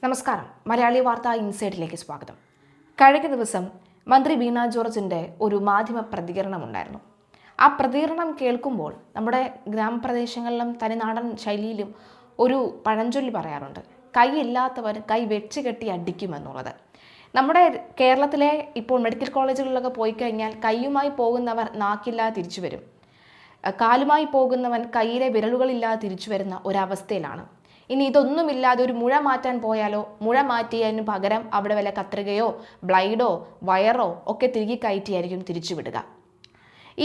നമസ്കാരം. മലയാളി വാർത്ത ഇൻസൈഡിലേക്ക് സ്വാഗതം. കഴിഞ്ഞ ദിവസം മന്ത്രി വീണ ജോർജിൻ്റെ ഒരു മാധ്യമ പ്രതികരണമുണ്ടായിരുന്നു. ആ പ്രതികരണം കേൾക്കുമ്പോൾ നമ്മുടെ ഗ്രാമപ്രദേശങ്ങളിലും തനിനാടൻ ശൈലിയിലും ഒരു പഴഞ്ചൊല്ലി പറയാറുണ്ട്, കൈയില്ലാത്തവർ കൈ വെച്ച് കെട്ടി അടിക്കുമെന്നുള്ളത്. നമ്മുടെ കേരളത്തിലെ ഇപ്പോൾ മെഡിക്കൽ കോളേജുകളിലൊക്കെ പോയി കഴിഞ്ഞാൽ കൈയുമായി പോകുന്നവർ നാക്കില്ലാതെ തിരിച്ചു വരും, കാലുമായി പോകുന്നവൻ കയ്യിലെ വിരലുകളില്ലാതെ തിരിച്ചു വരുന്ന ഒരവസ്ഥയിലാണ്. ഇനി ഇതൊന്നുമില്ലാതെ ഒരു മുഴ മാറ്റാൻ പോയാലോ, മുഴ മാറ്റിയതിന് പകരം അവിടെ വല്ല കത്രികയോ ബ്ലൈഡോ വയറോ ഒക്കെ തിരികെ കയറ്റിയായിരിക്കും തിരിച്ചുവിടുക.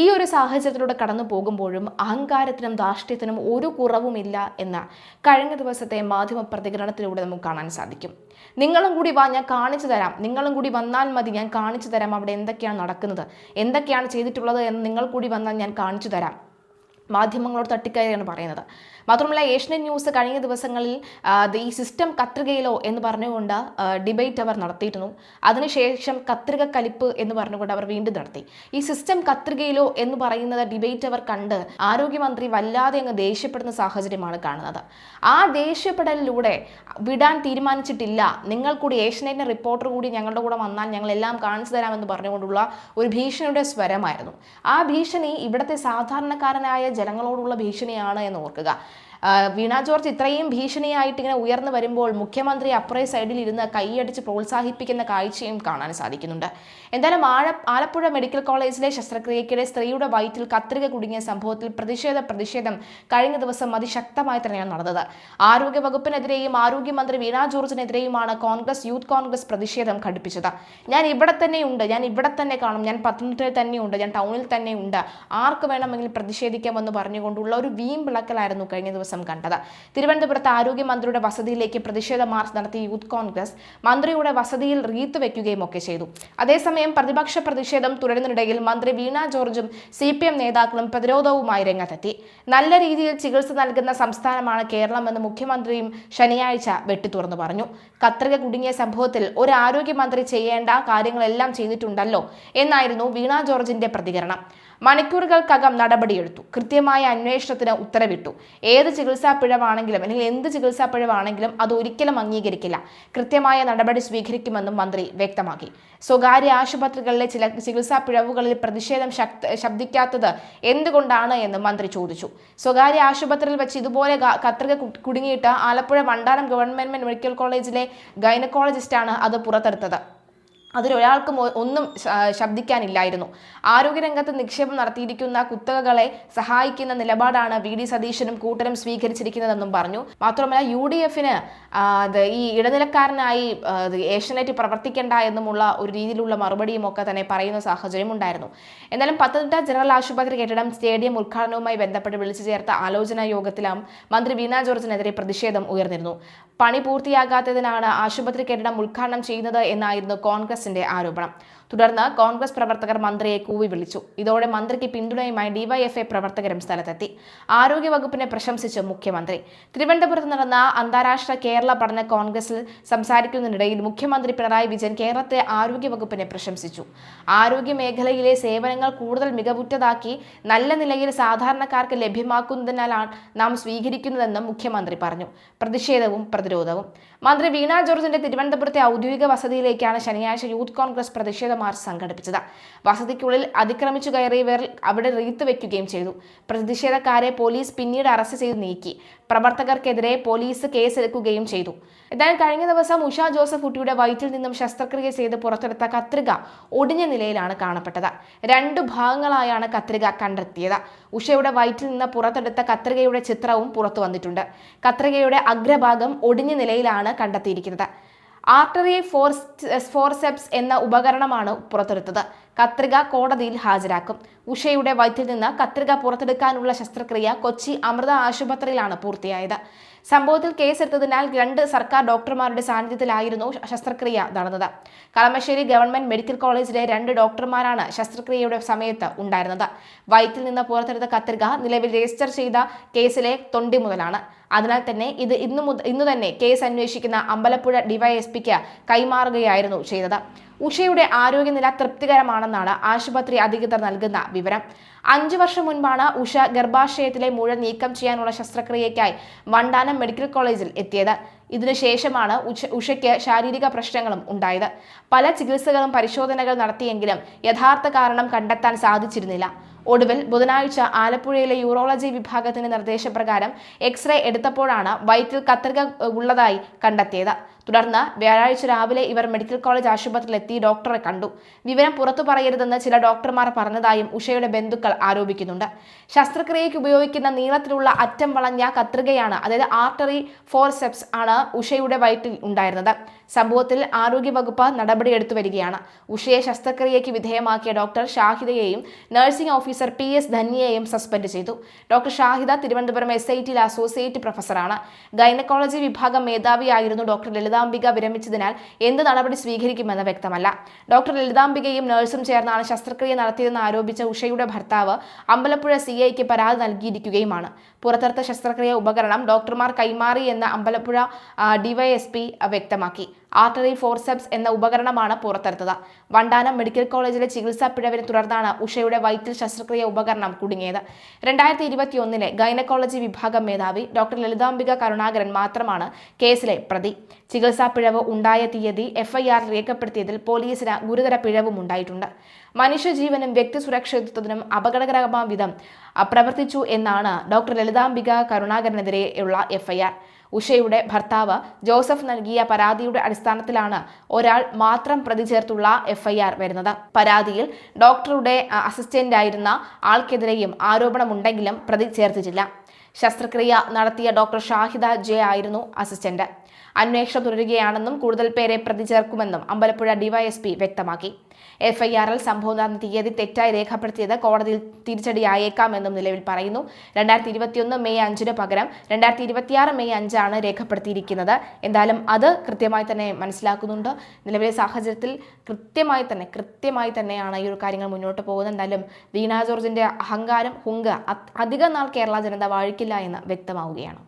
ഈ ഒരു സാഹചര്യത്തിലൂടെ കടന്നു പോകുമ്പോഴും അഹങ്കാരത്തിനും ധാർഷ്ട്യത്തിനും ഒരു കുറവുമില്ല എന്ന കഴിഞ്ഞ ദിവസത്തെ മാധ്യമ പ്രതികരണത്തിലൂടെ നമുക്ക് കാണാൻ സാധിക്കും. നിങ്ങളും കൂടി വാ, ഞാൻ കാണിച്ചു തരാം, നിങ്ങളും കൂടി വന്നാൽ മതി, ഞാൻ കാണിച്ചു തരാം അവിടെ എന്തൊക്കെയാണ് നടക്കുന്നത്, എന്തൊക്കെയാണ് ചെയ്തിട്ടുള്ളത് എന്ന് നിങ്ങൾ കൂടി വന്നാൽ ഞാൻ കാണിച്ചു തരാം. മാധ്യമങ്ങളോട് തട്ടിക്കയറിയാണ് പറയുന്നത്. മാത്രമല്ല, ഏഷ്യനെറ്റ് ന്യൂസ് കഴിഞ്ഞ ദിവസങ്ങളിൽ ഈ സിസ്റ്റം കത്രികയിലോ എന്ന് പറഞ്ഞുകൊണ്ട് ഡിബേറ്റ് അവർ നടത്തിയിരുന്നു. അതിനുശേഷം കത്രിക കലിപ്പ് എന്ന് പറഞ്ഞുകൊണ്ട് അവർ വീണ്ടും നടത്തി. ഈ സിസ്റ്റം കത്രികയിലോ എന്ന് പറയുന്നത് ഡിബേറ്റ് അവർ കണ്ട് ആരോഗ്യമന്ത്രി വല്ലാതെ അങ്ങ് ദേഷ്യപ്പെടുന്ന സാഹചര്യമാണ് കാണുന്നത്. ആ ദേഷ്യപ്പെടലിലൂടെ വിടാൻ തീരുമാനിച്ചിട്ടില്ല, നിങ്ങൾ കൂടി ഏഷ്യനെറ്റിന്റെ റിപ്പോർട്ടർ കൂടി ഞങ്ങളുടെ കൂടെ വന്നാൽ ഞങ്ങൾ എല്ലാം കാണിച്ചു തരാമെന്ന് പറഞ്ഞുകൊണ്ടുള്ള ഒരു ഭീഷണിയുടെ സ്വരമായിരുന്നു. ആ ഭീഷണി ഇവിടുത്തെ സാധാരണക്കാരനായ ജനങ്ങളോടുള്ള ഭീഷണിയാണ് എന്ന് ഓർക്കുക. വീണ ജോർജ് ഇത്രയും ഭീഷണിയായിട്ട് ഇങ്ങനെ ഉയർന്നു വരുമ്പോൾ മുഖ്യമന്ത്രി അപ്പുറേ സൈഡിൽ ഇരുന്ന് കൈയടിച്ച് പ്രോത്സാഹിപ്പിക്കുന്ന കാഴ്ചയും കാണാൻ സാധിക്കുന്നുണ്ട്. എന്തായാലും ആലപ്പുഴ മെഡിക്കൽ കോളേജിലെ ശസ്ത്രക്രിയയ്ക്കിടെ സ്ത്രീയുടെ വയറ്റിൽ കത്രിക കുടുങ്ങിയ സംഭവത്തിൽ പ്രതിഷേധം കഴിഞ്ഞ ദിവസം അതിശക്തമായി തന്നെയാണ് നടന്നത്. ആരോഗ്യ വകുപ്പിനെതിരെയും ആരോഗ്യമന്ത്രി വീണ ജോർജിനെതിരെയുമാണ് യൂത്ത് കോൺഗ്രസ് പ്രതിഷേധം ഘടിപ്പിച്ചത്. ഞാൻ ഇവിടെ തന്നെ കാണും, ഞാൻ പത്തനംതിട്ടയിൽ തന്നെയുണ്ട്, ഞാൻ ടൗണിൽ തന്നെയുണ്ട്, ആർക്ക് വേണമെങ്കിലും പ്രതിഷേധിക്കാമെന്ന് പറഞ്ഞുകൊണ്ടുള്ള ഒരു വീമ്പിളക്കലായിരുന്നു കഴിഞ്ഞ ദിവസം കണ്ടത്. തിരുവനന്തപുരത്ത് ആരോഗ്യമന്ത്രിയുടെ വസതിയിലേക്ക് പ്രതിഷേധ മാർച്ച് നടത്തിയ യൂത്ത് കോൺഗ്രസ് മന്ത്രിയുടെ വസതിയിൽ റീത്ത് വെക്കുകയും ഒക്കെ ചെയ്തു. അതേസമയം പ്രതിപക്ഷ പ്രതിഷേധം തുടരുന്നതിനിടയിൽ മന്ത്രി വീണ ജോർജും CPM നേതാക്കളും പ്രതിരോധവുമായി രംഗത്തെത്തി. നല്ല രീതിയിൽ ചികിത്സ നൽകുന്ന സംസ്ഥാനമാണ് കേരളമെന്ന് മുഖ്യമന്ത്രിയും ശനിയാഴ്ച വെട്ടിത്തുറന്നു പറഞ്ഞു. കത്രിക കുടുങ്ങിയ സംഭവത്തിൽ ഒരു ആരോഗ്യമന്ത്രി ചെയ്യേണ്ട കാര്യങ്ങളെല്ലാം ചെയ്തിട്ടുണ്ടല്ലോ എന്നായിരുന്നു വീണ ജോർജിന്റെ പ്രതികരണം. മണിക്കൂറുകൾക്കകം നടപടിയെടുത്തു, കൃത്യമായ അന്വേഷണത്തിന് ഉത്തരവിട്ടു. ഏത് ചികിത്സാ പിഴവാണെങ്കിലും അല്ലെങ്കിൽ എന്ത് ചികിത്സാ പിഴവാണെങ്കിലും അത് ഒരിക്കലും അംഗീകരിക്കില്ല, കൃത്യമായ നടപടി സ്വീകരിക്കുമെന്നും മന്ത്രി വ്യക്തമാക്കി. സ്വകാര്യ ആശുപത്രികളിലെ ചില ചികിത്സാ പിഴവുകളിൽ പ്രതിഷേധം ശബ്ദിക്കാത്തത് എന്തുകൊണ്ടാണ് എന്ന് മന്ത്രി ചോദിച്ചു. സ്വകാര്യ ആശുപത്രിയിൽ വെച്ച് ഇതുപോലെ കത്രിക കുടുങ്ങിയിട്ട് ആലപ്പുഴ വണ്ടാനം ഗവൺമെന്റ് മെഡിക്കൽ കോളേജിലെ ഗൈനക്കോളജിസ്റ്റാണ് അത് പുറത്തെടുത്തത്. അതിലൊരാൾക്കും ഒന്നും ശബ്ദിക്കാനില്ലായിരുന്നു. ആരോഗ്യരംഗത്ത് നിക്ഷേപം നടത്തിയിരിക്കുന്ന കുത്തകകളെ സഹായിക്കുന്ന നിലപാടാണ് VD സതീശനും കൂട്ടരും സ്വീകരിച്ചിരിക്കുന്നതെന്നും പറഞ്ഞു. മാത്രമല്ല, UDFന് ഈ ഇടനിലക്കാരനായി ഏഷ്യനെറ്റ് പ്രവർത്തിക്കേണ്ട എന്നുമുള്ള ഒരു രീതിയിലുള്ള മറുപടിയും ഒക്കെ തന്നെ പറയുന്ന സാഹചര്യം ഉണ്ടായിരുന്നു. എന്നാലും പത്തനംതിട്ട ജനറൽ ആശുപത്രി കെട്ടിടം സ്റ്റേഡിയം ഉദ്ഘാടനവുമായി ബന്ധപ്പെട്ട് വിളിച്ചു ചേർത്ത ആലോചനാ യോഗത്തിലും മന്ത്രി വീണ ജോർജിനെതിരെ പ്രതിഷേധം ഉയർന്നിരുന്നു. പണി പൂർത്തിയാകാത്തതിനാണ് ആശുപത്രി കെട്ടിടം ഉദ്ഘാടനം ചെയ്യുന്നത് എന്നായിരുന്നു കോൺഗ്രസിന്റെ ആരോപണം. തുടർന്ന് കോൺഗ്രസ് പ്രവർത്തകർ മന്ത്രിയെ കൂവി വിളിച്ചു. ഇതോടെ മന്ത്രിക്ക് പിന്തുണയുമായി DYFI പ്രവർത്തകരും സ്ഥലത്തെത്തി. ആരോഗ്യവകുപ്പിനെ പ്രശംസിച്ച് മുഖ്യമന്ത്രി. തിരുവനന്തപുരത്ത് നടന്ന അന്താരാഷ്ട്ര കേരള പഠന കോൺഗ്രസിൽ സംസാരിക്കുന്നതിനിടയിൽ മുഖ്യമന്ത്രി പിണറായി വിജയൻ കേരളത്തെ ആരോഗ്യവകുപ്പിനെ പ്രശംസിച്ചു. ആരോഗ്യ മേഖലയിലെ സേവനങ്ങൾ കൂടുതൽ മികവുറ്റതാക്കി നല്ല നിലയിൽ സാധാരണക്കാർക്ക് ലഭ്യമാക്കുന്നതിനാലാണ് നാം സ്വീകരിക്കുന്നതെന്നും മുഖ്യമന്ത്രി പറഞ്ഞു. പ്രതിഷേധവും പ്രതിരോധവും. മന്ത്രി വീണ ജോർജിന്റെ തിരുവനന്തപുരത്തെ ഔദ്യോഗിക വസതിയിലേക്കാണ് ശനിയാഴ്ച യൂത്ത് കോൺഗ്രസ് പ്രതിഷേധ മാർച്ച് സംഘടിപ്പിച്ചത്. വസതിക്കുള്ളിൽ അതിക്രമിച്ചു കയറിയവർ അവിടെ റീത്ത് വെക്കുകയും ചെയ്തു. പ്രതിഷേധക്കാരെ പോലീസ് പിന്നീട് അറസ്റ്റ് ചെയ്ത് നീക്കി. പ്രവർത്തകർക്കെതിരെ പോലീസ് കേസെടുക്കുകയും ചെയ്തു. എന്നാൽ കഴിഞ്ഞ ദിവസം ഉഷ ജോസഫ് കുട്ടിയുടെ വയറ്റിൽ നിന്നും ശസ്ത്രക്രിയ ചെയ്ത് പുറത്തെടുത്ത കത്രിക ഒടിഞ്ഞ നിലയിലാണ് കാണപ്പെട്ടത്. 2 ഭാഗങ്ങളായാണ് കത്രിക കണ്ടെത്തിയത്. ഉഷയുടെ വയറ്റിൽ നിന്ന് പുറത്തെടുത്ത കത്രികയുടെ ചിത്രവും പുറത്തു വന്നിട്ടുണ്ട്. കത്രികയുടെ അഗ്രഭാഗം ഒടിഞ്ഞ നിലയിലാണ് കണ്ടെത്തിയിരിക്കുന്നത്. ആർട്ടറി ഫോർസെപ്സ് എന്ന ഉപകരണമാണ് പുറത്തെടുത്തത്. കത്രിക കോടതിയിൽ ഹാജരാക്കും. ഉഷയുടെ വയറ്റിൽ നിന്ന് കത്രിക പുറത്തെടുക്കാനുള്ള ശസ്ത്രക്രിയ കൊച്ചി അമൃത ആശുപത്രിയിലാണ് പൂർത്തിയായത്. സംഭവത്തിൽ കേസെടുത്തതിനാൽ 2 സർക്കാർ ഡോക്ടർമാരുടെ സാന്നിധ്യത്തിലായിരുന്നു ശസ്ത്രക്രിയ നടന്നത്. കളമശ്ശേരി ഗവൺമെന്റ് മെഡിക്കൽ കോളേജിലെ 2 ഡോക്ടർമാരാണ് ശസ്ത്രക്രിയയുടെ സമയത്ത് ഉണ്ടായിരുന്നത്. വയറ്റിൽ നിന്ന് പുറത്തെടുത്ത കത്രിക നിലവിൽ രജിസ്റ്റർ ചെയ്ത കേസിലെ തൊണ്ടി മുതലാണ്. അതിനാൽ തന്നെ ഇത് ഇന്നു തന്നെ കേസ് അന്വേഷിക്കുന്ന അമ്പലപ്പുഴ DYSPക്ക് കൈമാറുകയായിരുന്നു ചെയ്തത്. ഉഷയുടെ ആരോഗ്യനില തൃപ്തികരമാണെന്നാണ് ആശുപത്രി അധികൃതർ നൽകുന്ന വിവരം. 5 വർഷം മുൻപാണ് ഉഷ ഗർഭാശയത്തിലെ മുഴ നീക്കം ചെയ്യാനുള്ള ശസ്ത്രക്രിയയ്ക്കായി വണ്ടാനം മെഡിക്കൽ കോളേജിൽ എത്തിയത്. ഇതിനുശേഷമാണ് ഉഷയ്ക്ക് ശാരീരിക പ്രശ്നങ്ങളും ഉണ്ടായത്. പല ചികിത്സകളും പരിശോധനകൾ നടത്തിയെങ്കിലും യഥാർത്ഥ കാരണം കണ്ടെത്താൻ സാധിച്ചിരുന്നില്ല. ഒടുവിൽ ബുധനാഴ്ച ആലപ്പുഴയിലെ യൂറോളജി വിഭാഗത്തിന്റെ നിർദ്ദേശപ്രകാരം എക്സ്റേ എടുത്തപ്പോഴാണ് വയറ്റിൽ കത്രിക ഉള്ളതായി കണ്ടെത്തിയത്. തുടർന്ന് വ്യാഴാഴ്ച രാവിലെ ഇവർ മെഡിക്കൽ കോളേജ് ആശുപത്രിയിലെത്തി ഡോക്ടറെ കണ്ടു. വിവരം പുറത്തു പറയരുതെന്ന് ചില ഡോക്ടർമാർ പറഞ്ഞതായും ഉഷയുടെ ബന്ധുക്കൾ ആരോപിക്കുന്നുണ്ട്. ശസ്ത്രക്രിയയ്ക്ക് ഉപയോഗിക്കുന്ന നീളത്തിലുള്ള അറ്റം വളഞ്ഞ കത്രികയാണ്, അതായത് ആർട്ടറി ഫോർസെപ്സ് ആണ് ഉഷയുടെ വയറ്റിൽ ഉണ്ടായിരുന്നത്. സംഭവത്തിൽ ആരോഗ്യവകുപ്പ് നടപടിയെടുത്തു വരികയാണ്. ഉഷയെ ശസ്ത്രക്രിയയ്ക്ക് വിധേയമാക്കിയ ഡോക്ടർ ഷാഹിദയെയും നഴ്സിംഗ് ഓഫീസർ PS ധന്യയെയും സസ്പെൻഡ് ചെയ്തു. ഡോക്ടർ ഷാഹിദ തിരുവനന്തപുരം SITയിൽ അസോസിയേറ്റ് പ്രൊഫസറാണ്. ഗൈനക്കോളജി വിഭാഗം മേധാവിയായിരുന്നു ഡോക്ടർ ലളിതാംബിക. വിരമിച്ചതിനാൽ എന്ത് നടപടി സ്വീകരിക്കുമെന്ന് വ്യക്തമല്ല. ഡോക്ടർ ലളിതാംബികയും നഴ്സും ചേർന്നാണ് ശസ്ത്രക്രിയ നടത്തിയതെന്ന് ആരോപിച്ച ഉഷയുടെ ഭർത്താവ് അമ്പലപ്പുഴ CIക്ക് പരാതി നൽകിയിരിക്കുകയുമാണ്. പുറത്തെടുത്ത ശസ്ത്രക്രിയ ഉപകരണം ഡോക്ടർമാർ കൈമാറി എന്ന് അമ്പലപ്പുഴ DYSP വ്യക്തമാക്കി. ആർട്ടറി ഫോർസെപ്സ് എന്ന ഉപകരണമാണ് പുറത്തെടുത്തത്. വണ്ടാനം മെഡിക്കൽ കോളേജിലെ ചികിത്സാ പിഴവിനെ തുടർന്നാണ് ഉഷയുടെ വയറ്റിൽ ശസ്ത്രക്രിയ ഉപകരണം കുടുങ്ങിയത്. 2021 ഗൈനക്കോളജി വിഭാഗം മേധാവി ഡോക്ടർ ലളിതാംബിക കരുണാകരൻ മാത്രമാണ് കേസിലെ പ്രതി. ചികിത്സാ പിഴവ് ഉണ്ടായ തീയതി FIR രേഖപ്പെടുത്തിയതിൽ പോലീസിന് ഗുരുതര പിഴവും ഉണ്ടായിട്ടുണ്ട്. മനുഷ്യജീവനും വ്യക്തി സുരക്ഷിതത്വത്തിനും അപകടകരമായ വിധം പ്രവർത്തിച്ചു എന്നാണ് ഡോക്ടർ ലളിതാംബിക കരുണാകരനെതിരെയുള്ള FIR. ഉഷയുടെ ഭർത്താവ് ജോസഫ് നൽകിയ പരാതിയുടെ അടിസ്ഥാനത്തിലാണ് ഒരാൾ മാത്രം പ്രതി ചേർത്തുള്ള FIR വരുന്നത്. പരാതിയിൽ ഡോക്ടറുടെ അസിസ്റ്റന്റായിരുന്ന ആൾക്കെതിരെയും ആരോപണമുണ്ടെങ്കിലും പ്രതി ചേർത്തിട്ടില്ല. ശസ്ത്രക്രിയ നടത്തിയ ഡോക്ടർ ഷാഹിദ J ആയിരുന്നു അസിസ്റ്റന്റ്. അന്വേഷണം തുടരുകയാണെന്നും കൂടുതൽ പേരെ പ്രതി ചേർക്കുമെന്നും അമ്പലപ്പുഴ DYSP വ്യക്തമാക്കി. FIRൽ സംഭവം നടന്ന തീയതി തെറ്റായി രേഖപ്പെടുത്തിയത് കോടതിയിൽ തിരിച്ചടിയായേക്കാമെന്നും നിലവിൽ പറയുന്നു. 2021 മെയ് 5 പകരം 2026 മെയ് 5 രേഖപ്പെടുത്തിയിരിക്കുന്നത്. എന്തായാലും അത് കൃത്യമായി തന്നെ മനസ്സിലാക്കുന്നുണ്ട്. നിലവിലെ സാഹചര്യത്തിൽ കൃത്യമായി തന്നെയാണ് ഈ ഒരു കാര്യങ്ങൾ മുന്നോട്ട് പോകുന്നത്. എന്തായാലും വീണ ജോർജിന്റെ അഹങ്കാരം ഹുങ്ക് അധികം നാൾ കേരള ജനത വാഴിക്കില്ല എന്ന് വ്യക്തമാവുകയാണ്.